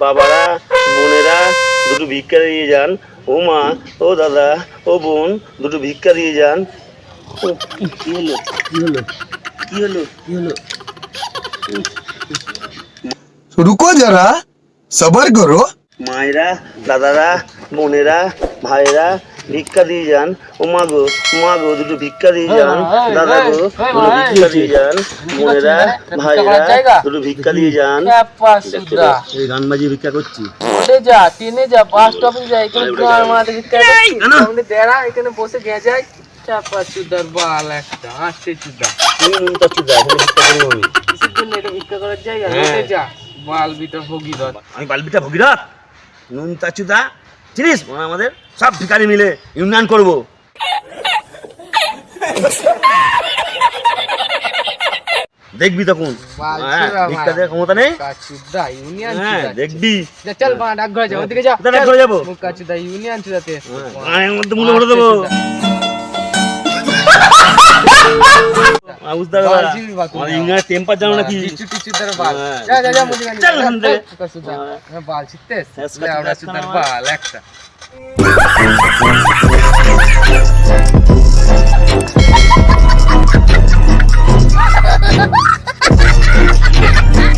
বাবারা বোনেরা দুটো ভিক্ষা দিয়ে যান। ও মা, ও দাদা, ও বোন, দুটো ভিক্ষা দিয়ে যান। কি হলো কি হলো কি হলো কি হলো? रुको जरा सबर करो। মায়েরা, দাদারা, বোনেরা, ভাইরা ভিক্ষা দিয়ে যান। ও মা গো, মা গো, দুটো ভিক্ষা দিয়ে যান। দাদা গো, দুটো ভিক্ষা দিয়ে যান। বোনেরা, ভাইরা, দুটো ভিক্ষা দিয়ে যান। এই গান বাজিয়ে ভিক্ষা করছি। যা ট্রেনে যা, বাস স্টপে যা, এখানে গান মারাতে ভিক্ষা করছি। সামনে বেড়া, এখানে বসে গেঁজাই। চাপা চুদার বাল একটা, আসছে চুদা। তুমি নুনটা চুদা, এখানে ভিক্ষা করবো আমি। কিসের জন্য এটা ভিক্ষা করার জায়গা? হেঁটে যা, বাল বিটা ভগীরথ। আমি বালবিটা ভগীরথ, নুন তাচুদা চিনিস? আমাদের সব ভিখারি মিলে ইউনিয়ন করব। দেখবি তখন ভিক্ষা দেওয়ার ক্ষমতা নেই। চুদা ইউনিয়ন হ্যাঁ চুদা। দেখবি। যা চল মা, ডাকঘরে যা, ওদিকে যা। ডাকঘরে যাবো? মুখা চুদা ইউনিয়ন চুদাতে। গায়ের মধ্যে মুলে ভরে দেবো। বুঝতে পারবা আমার ইংরেজি টেম্পার জানো নাকি? টিচু টিচু তার বাল। যা যা যা, মুদি গান চল এখান থেকে। মুখা চুদা বাল ছিটতেস। হ্যাঁ, লেওড়া চুদার বাল একটা।